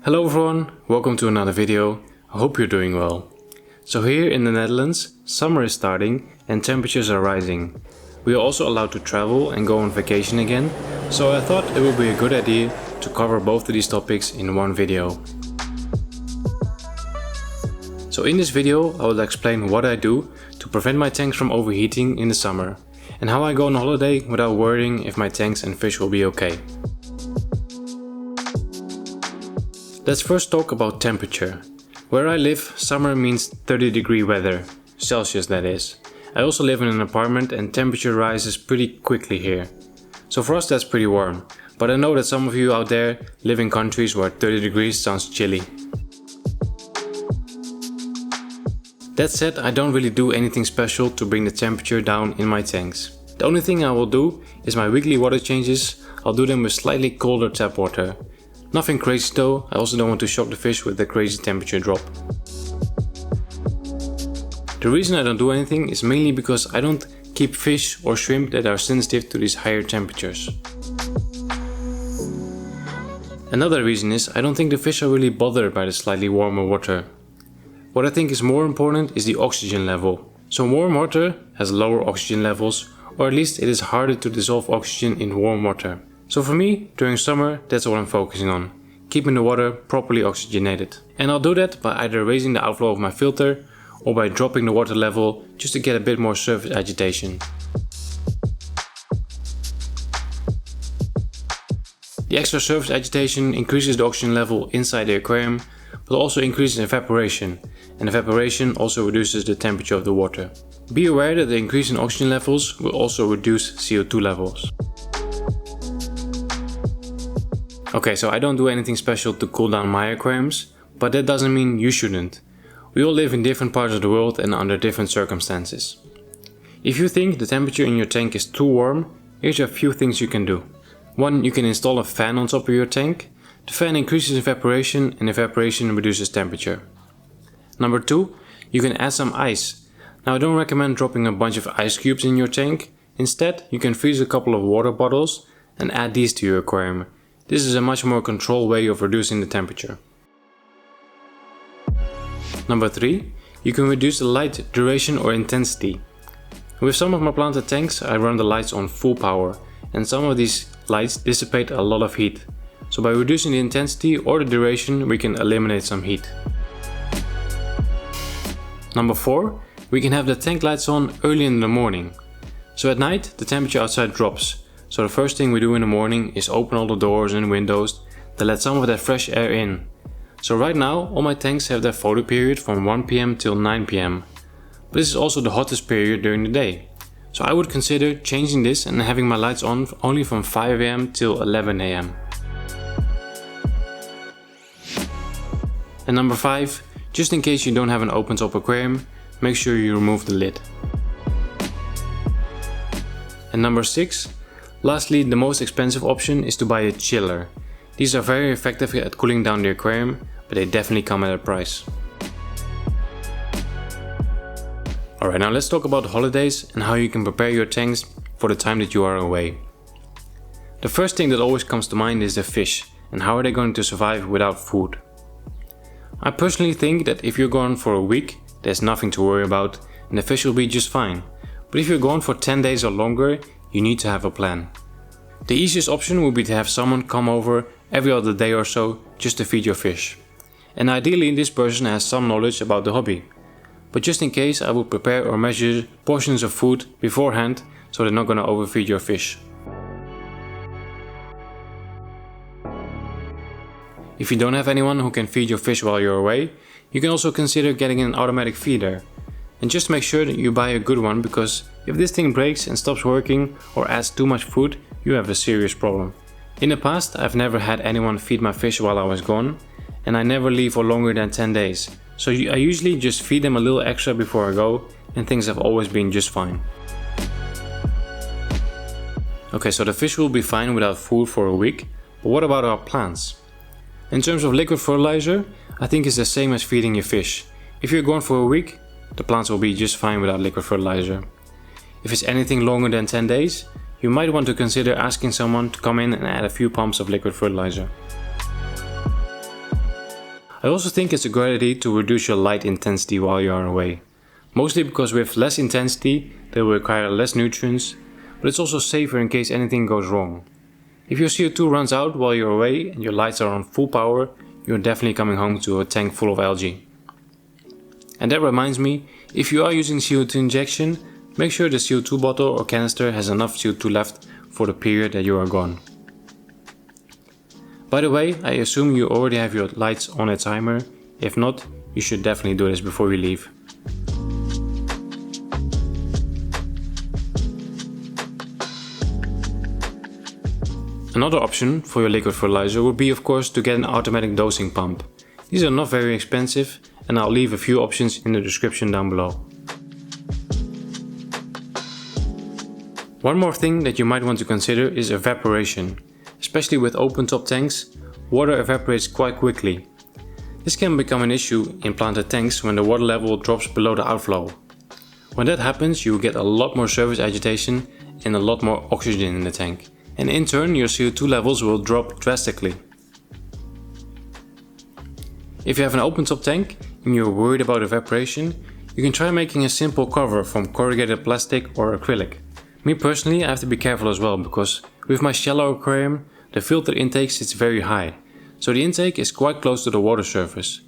Hello everyone, welcome to another video. I hope you're doing well. So here in the Netherlands, summer is starting and temperatures are rising. We are also allowed to travel and go on vacation again, so I thought it would be a good idea to cover both of these topics in one video. So in this video I will explain what I do to prevent my tanks from overheating in the summer and how I go on holiday without worrying if my tanks and fish will be okay. Let's first talk about temperature. Where I live, summer means 30-degree weather, Celsius that is. I also live in an apartment and temperature rises pretty quickly here. So for us that's pretty warm, but I know that some of you out there live in countries where 30 degrees sounds chilly. That said, I don't really do anything special to bring the temperature down in my tanks. The only thing I will do is my weekly water changes. I'll do them with slightly colder tap water. Nothing crazy though, I also don't want to shock the fish with the crazy temperature drop. The reason I don't do anything is mainly because I don't keep fish or shrimp that are sensitive to these higher temperatures. Another reason is I don't think the fish are really bothered by the slightly warmer water. What I think is more important is the oxygen level. So warm water has lower oxygen levels, or at least it is harder to dissolve oxygen in warm water. So for me, during summer, that's what I'm focusing on, keeping the water properly oxygenated. And I'll do that by either raising the outflow of my filter or by dropping the water level just to get a bit more surface agitation. The extra surface agitation increases the oxygen level inside the aquarium, but also increases evaporation, and evaporation also reduces the temperature of the water. Be aware that the increase in oxygen levels will also reduce CO2 levels. Okay, so I don't do anything special to cool down my aquariums, but that doesn't mean you shouldn't. We all live in different parts of the world and under different circumstances. If you think the temperature in your tank is too warm, here's a few things you can do. 1. You can install a fan on top of your tank. The fan increases evaporation and evaporation reduces temperature. Number 2. You can add some ice. Now I don't recommend dropping a bunch of ice cubes in your tank. Instead, you can freeze a couple of water bottles and add these to your aquarium. This is a much more controlled way of reducing the temperature. Number 3. You can reduce the light duration or intensity. With some of my planted tanks I run the lights on full power, and some of these lights dissipate a lot of heat. So by reducing the intensity or the duration we can eliminate some heat. Number 4. We can have the tank lights on early in the morning. So at night the temperature outside drops. So the first thing we do in the morning is open all the doors and windows to let some of that fresh air in. So right now all my tanks have their photo period from 1 PM till 9 PM. But this is also the hottest period during the day. So I would consider changing this and having my lights on only from 5 AM till 11 AM. And number 5, just in case you don't have an open top aquarium, make sure you remove the lid. And number 6, lastly, the most expensive option is to buy a chiller. These are very effective at cooling down the aquarium, but they definitely come at a price. Alright, now let's talk about holidays and how you can prepare your tanks for the time that you are away. The first thing that always comes to mind is the fish and how are they going to survive without food. I personally think that if you're gone for a week, there's nothing to worry about and the fish will be just fine. But if you're gone for 10 days or longer, you need to have a plan. The easiest option would be to have someone come over every other day or so just to feed your fish. And ideally this person has some knowledge about the hobby. But just in case I would prepare or measure portions of food beforehand so they're not going to overfeed your fish. If you don't have anyone who can feed your fish while you're away, you can also consider getting an automatic feeder. And just make sure that you buy a good one, because if this thing breaks and stops working or adds too much food, you have a serious problem. In the past I've never had anyone feed my fish while I was gone, and I never leave for longer than 10 days. So I usually just feed them a little extra before I go and things have always been just fine. Okay, so the fish will be fine without food for a week, but what about our plants? In terms of liquid fertilizer, I think it's the same as feeding your fish. If you're gone for a week, the plants will be just fine without liquid fertilizer. If it's anything longer than 10 days, you might want to consider asking someone to come in and add a few pumps of liquid fertilizer. I also think it's a good idea to reduce your light intensity while you are away. Mostly because with less intensity, they will require less nutrients, but it's also safer in case anything goes wrong. If your CO2 runs out while you're away and your lights are on full power, you're definitely coming home to a tank full of algae. And that reminds me, if you are using CO2 injection, make sure the CO2 bottle or canister has enough CO2 left for the period that you are gone. By the way, I assume you already have your lights on a timer. If not, you should definitely do this before you leave. Another option for your liquid fertilizer would be of course to get an automatic dosing pump. These are not very expensive and I'll leave a few options in the description down below. One more thing that you might want to consider is evaporation. Especially with open top tanks, water evaporates quite quickly. This can become an issue in planted tanks when the water level drops below the outflow. When that happens, you will get a lot more surface agitation and a lot more oxygen in the tank. And in turn, your CO2 levels will drop drastically. If you have an open top tank and you're worried about evaporation, you can try making a simple cover from corrugated plastic or acrylic. Me personally, I have to be careful as well because with my shallow aquarium, the filter intake sits very high, so the intake is quite close to the water surface.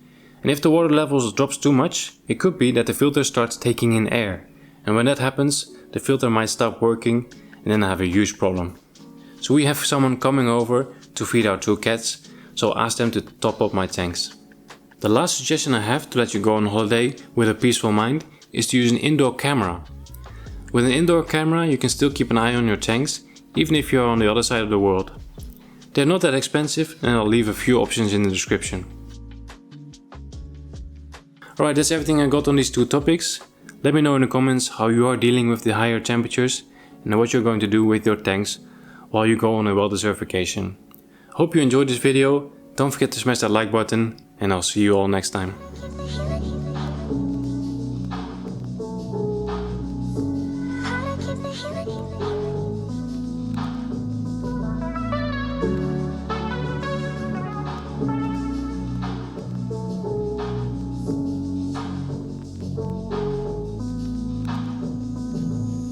And if the water levels drops too much, it could be that the filter starts taking in air. And when that happens, the filter might stop working and then I have a huge problem. So we have someone coming over to feed our 2 cats, so I'll ask them to top up my tanks. The last suggestion I have to let you go on holiday with a peaceful mind is to use an indoor camera. With an indoor camera you can still keep an eye on your tanks, even if you are on the other side of the world. They're not that expensive and I'll leave a few options in the description. Alright, that's everything I got on these 2 topics. Let me know in the comments how you are dealing with the higher temperatures and what you're going to do with your tanks while you go on a well-deserved vacation. Hope you enjoyed this video, don't forget to smash that like button and I'll see you all next time. Thank you.